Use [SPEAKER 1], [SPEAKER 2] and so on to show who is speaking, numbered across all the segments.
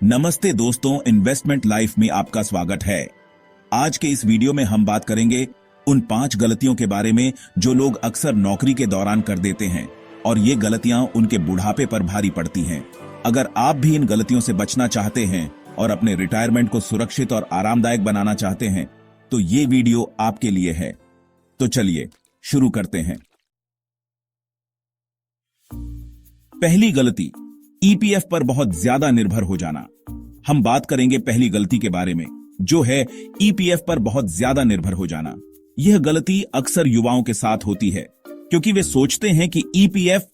[SPEAKER 1] नमस्ते दोस्तों, investment life में आपका स्वागत है। आज के इस वीडियो में हम बात करेंगे उन 5 गलतियों के बारे में जो लोग अक्सर नौकरी के दौरान कर देते हैं और ये गलतियां उनके बुढ़ापे पर भारी पड़ती हैं। अगर आप भी इन गलतियों से बचना चाहते हैं और अपने रिटायरमेंट को सुरक्षित और आरामदायक बनाना चाहते हैं तो ये वीडियो आपके लिए है। तो चलिए शुरू करते हैं। पहली गलती, ईपीएफ पर बहुत ज्यादा निर्भर हो जाना। हम बात करेंगे पहली गलती के बारे में, जो है ईपीएफ पर बहुत ज्यादा निर्भर हो जाना। यह गलती अक्सर युवाओं के साथ होती है क्योंकि वे सोचते हैं कि ईपीएफ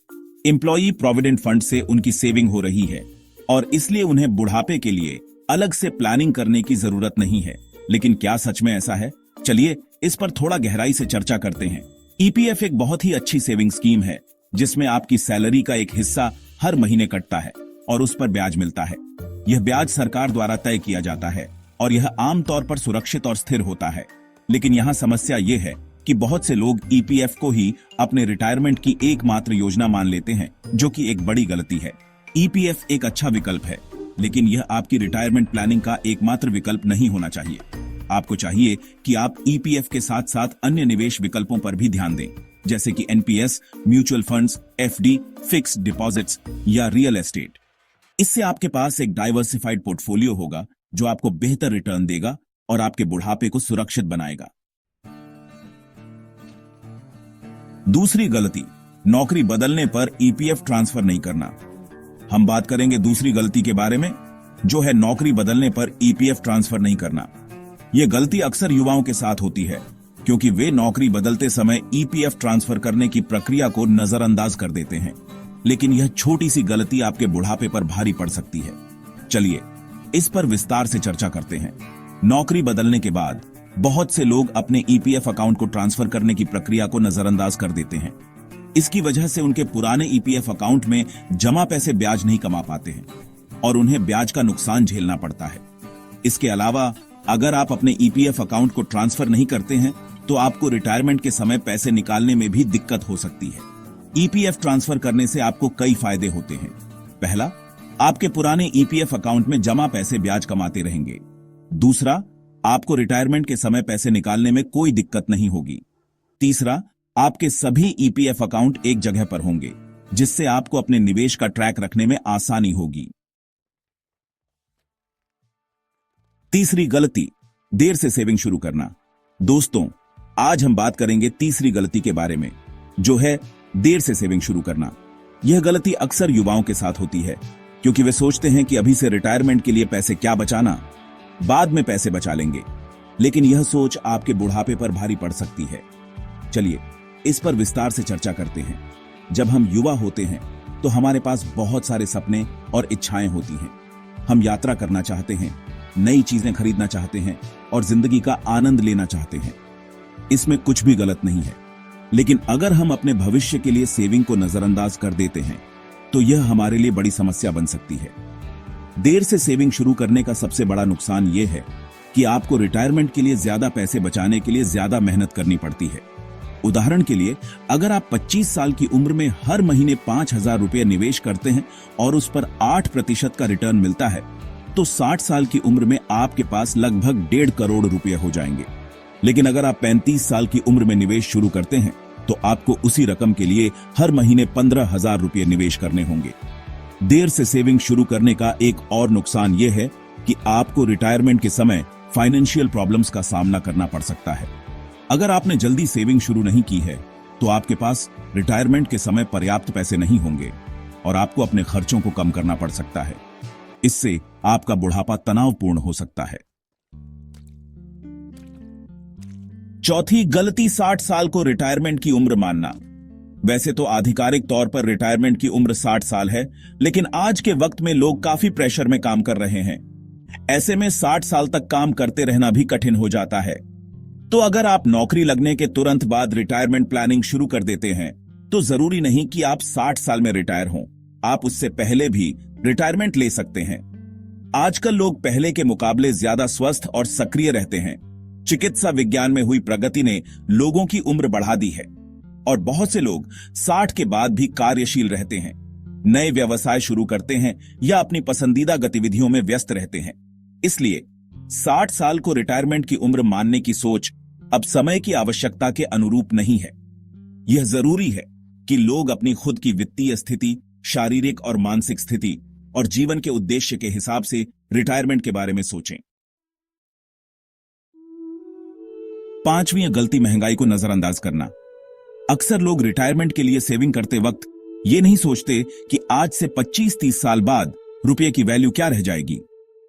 [SPEAKER 1] एम्प्लॉई प्रोविडेंट फंड से उनकी सेविंग हो रही है और इसलिए उन्हें बुढ़ापे के लिए अलग से प्लानिंग करने की जरूरत नहीं है। लेकिन क्या सच में ऐसा है? चलिए इस पर थोड़ा गहराई से चर्चा करते हैं। ईपीएफ एक बहुत ही अच्छी सेविंग स्कीम है जिसमें आपकी सैलरी का एक हिस्सा हर महीने कटता है और उस पर ब्याज मिलता है। यह ब्याज सरकार द्वारा तय किया जाता है और यह आमतौर पर सुरक्षित और स्थिर होता है। लेकिन यहाँ समस्या यह है कि बहुत से लोग ईपीएफ को ही अपने रिटायरमेंट की एकमात्र योजना मान लेते हैं, जो कि एक बड़ी गलती है। ईपीएफ एक अच्छा विकल्प है, लेकिन यह आपकी रिटायरमेंट प्लानिंग का एकमात्र विकल्प नहीं होना चाहिए। आपको चाहिए कि आप ईपीएफ के साथ साथ अन्य निवेश विकल्पों पर भी ध्यान दें, जैसे कि NPS, mutual funds, FD, fixed deposits या रियल एस्टेट। इससे आपके पास एक डाइवर्सिफाइड पोर्टफोलियो होगा जो आपको बेहतर रिटर्न देगा और आपके बुढ़ापे को सुरक्षित बनाएगा। दूसरी गलती, नौकरी बदलने पर ईपीएफ ट्रांसफर नहीं करना। हम बात करेंगे दूसरी गलती के बारे में, जो है नौकरी बदलने पर ईपीएफ ट्रांसफर नहीं करना। यह गलती अक्सर युवाओं के साथ होती है क्योंकि वे नौकरी बदलते समय ईपीएफ ट्रांसफर करने की प्रक्रिया को नजरअंदाज कर देते हैं। लेकिन यह छोटी सी गलती आपके बुढ़ापे पर भारी पड़ सकती है। चलिए इस पर विस्तार से चर्चा करते हैं। नौकरी बदलने के बाद बहुत से लोग अपने ईपीएफ अकाउंट को ट्रांसफर करने की प्रक्रिया को नजरअंदाज कर देते हैं। इसकी वजह से उनके पुराने ईपीएफ अकाउंट में जमा पैसे ब्याज नहीं कमा पाते हैं और उन्हें ब्याज का नुकसान झेलना पड़ता है। इसके अलावा अगर आप अपने ईपीएफ अकाउंट को ट्रांसफर नहीं करते हैं तो आपको रिटायरमेंट के समय पैसे निकालने में भी दिक्कत हो सकती है। ईपीएफ ट्रांसफर करने से आपको कई फायदे होते हैं। पहला, आपके पुराने ईपीएफ अकाउंट में जमा पैसे ब्याज कमाते रहेंगे। दूसरा, आपको रिटायरमेंट के समय पैसे निकालने में कोई दिक्कत नहीं होगी। तीसरा, आपके सभी ईपीएफ अकाउंट एक जगह पर होंगे, जिससे आपको अपने निवेश का ट्रैक रखने में आसानी होगी। तीसरी गलती, देर से सेविंग शुरू करना। दोस्तों, आज हम बात करेंगे तीसरी गलती के बारे में, जो है देर से सेविंग शुरू करना। यह गलती अक्सर युवाओं के साथ होती है क्योंकि वे सोचते हैं कि अभी से रिटायरमेंट के लिए पैसे क्या बचाना, बाद में पैसे बचा लेंगे। लेकिन यह सोच आपके बुढ़ापे पर भारी पड़ सकती है। चलिए इस पर विस्तार से चर्चा करते हैं। जब हम युवा होते हैं तो हमारे पास बहुत सारे सपने और इच्छाएं होती हैं। हम यात्रा करना चाहते हैं, नई चीजें खरीदना चाहते हैं और जिंदगी का आनंद लेना चाहते हैं। इसमें कुछ भी गलत नहीं है। लेकिन अगर हम अपने भविष्य के लिए सेविंग को नजरअंदाज कर देते हैं तो यह हमारे लिए बड़ी समस्या बन सकती है। देर से सेविंग शुरू करने का सबसे बड़ा नुकसान यह है कि आपको रिटायरमेंट के लिए ज्यादा पैसे बचाने के लिए ज्यादा मेहनत करनी पड़ती है। उदाहरण के लिए, अगर आप 25 साल की उम्र में हर महीने 5,000 रुपये निवेश करते हैं और उस पर 8% का रिटर्न मिलता है तो 60 साल की उम्र में आपके पास लगभग 1.5 करोड़ रुपए हो जाएंगे। लेकिन अगर आप 35 साल की उम्र में निवेश शुरू करते हैं तो आपको उसी रकम के लिए हर महीने 15,000 रुपये निवेश करने होंगे। देर से सेविंग शुरू करने का एक और नुकसान यह है कि आपको रिटायरमेंट के समय फाइनेंशियल प्रॉब्लम्स का सामना करना पड़ सकता है। अगर आपने जल्दी सेविंग शुरू नहीं की है तो आपके पास रिटायरमेंट के समय पर्याप्त पैसे नहीं होंगे और आपको अपने खर्चों को कम करना पड़ सकता है। इससे आपका बुढ़ापा तनावपूर्ण हो सकता है। चौथी गलती, 60 साल को रिटायरमेंट की उम्र मानना। वैसे तो आधिकारिक तौर पर रिटायरमेंट की उम्र 60 साल है, लेकिन आज के वक्त में लोग काफी प्रेशर में काम कर रहे हैं। ऐसे में 60 साल तक काम करते रहना भी कठिन हो जाता है। तो अगर आप नौकरी लगने के तुरंत बाद रिटायरमेंट प्लानिंग शुरू कर देते हैं तो जरूरी नहीं कि आप 60 साल में रिटायर हों। आप उससे पहले भी रिटायरमेंट ले सकते हैं। आजकल लोग पहले के मुकाबले ज्यादा स्वस्थ और सक्रिय रहते हैं। चिकित्सा विज्ञान में हुई प्रगति ने लोगों की उम्र बढ़ा दी है और बहुत से लोग 60 के बाद भी कार्यशील रहते हैं। नए व्यवसाय शुरू करते हैं या अपनी पसंदीदा गतिविधियों में व्यस्त रहते हैं। इसलिए 60 साल को रिटायरमेंट की उम्र मानने की सोच अब समय की आवश्यकता के अनुरूप नहीं है। यह जरूरी है कि लोग अपनी खुद की वित्तीय स्थिति, शारीरिक और मानसिक स्थिति और जीवन के उद्देश्य के हिसाब से रिटायरमेंट के बारे में सोचें। 5वीं गलती, महंगाई को नजरअंदाज करना। अक्सर लोग रिटायरमेंट के लिए सेविंग करते वक्त ये नहीं सोचते कि आज से 25-30 साल बाद रुपये की वैल्यू क्या रह जाएगी।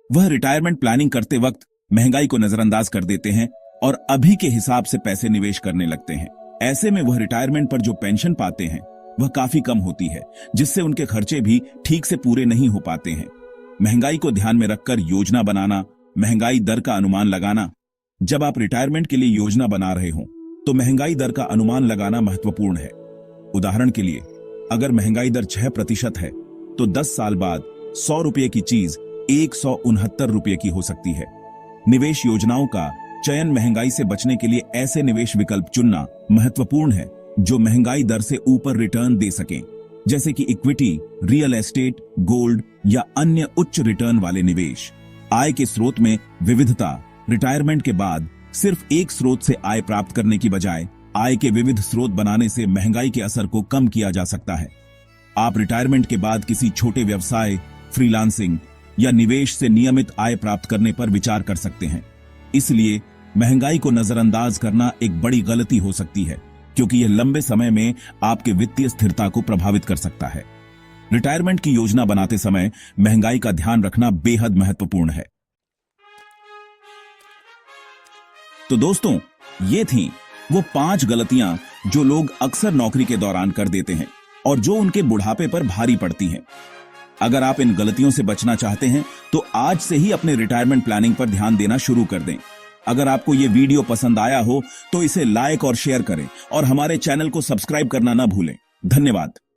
[SPEAKER 1] वह रिटायरमेंट प्लानिंग करते वक्त महंगाई को नजरअंदाज कर देते हैं और अभी के हिसाब से पैसे निवेश करने लगते हैं। ऐसे में वह रिटायरमेंट पर जो पेंशन पाते हैं वह काफी कम होती है, जिससे उनके खर्चे भी ठीक से पूरे नहीं हो पाते हैं। महंगाई को ध्यान में रखकर योजना बनाना, महंगाई दर का अनुमान लगाना। जब आप रिटायरमेंट के लिए योजना बना रहे हो तो महंगाई दर का अनुमान लगाना महत्वपूर्ण है। उदाहरण के लिए, अगर महंगाई दर 6% है तो 10 साल बाद 100 रुपये की चीज 169 रुपये की हो सकती है। निवेश योजनाओं का चयन, महंगाई से बचने के लिए ऐसे निवेश विकल्प चुनना महत्वपूर्ण है जो महंगाई दर से ऊपर रिटर्न दे सकें, जैसे कि इक्विटी, रियल एस्टेट, गोल्ड या अन्य उच्च रिटर्न वाले निवेश। आय के स्रोत में विविधता। रिटायरमेंट के बाद सिर्फ एक स्रोत से आय प्राप्त करने की बजाय आय के विविध स्रोत बनाने से महंगाई के असर को कम किया जा सकता है। आप रिटायरमेंट के बाद किसी छोटे व्यवसाय, फ्रीलांसिंग या निवेश से नियमित आय प्राप्त करने पर विचार कर सकते हैं। इसलिए महंगाई को नजरअंदाज करना एक बड़ी गलती हो सकती है, क्योंकि यह लंबे समय में आपके वित्तीय स्थिरता को प्रभावित कर सकता है। रिटायरमेंट की योजना बनाते समय महंगाई का ध्यान रखना बेहद महत्वपूर्ण है। तो दोस्तों, ये थी वो 5 गलतियां जो लोग अक्सर नौकरी के दौरान कर देते हैं और जो उनके बुढ़ापे पर भारी पड़ती हैं। अगर आप इन गलतियों से बचना चाहते हैं तो आज से ही अपने रिटायरमेंट प्लानिंग पर ध्यान देना शुरू कर दें। अगर आपको ये वीडियो पसंद आया हो तो इसे लाइक और शेयर करें और हमारे चैनल को सब्सक्राइब करना ना भूलें। धन्यवाद।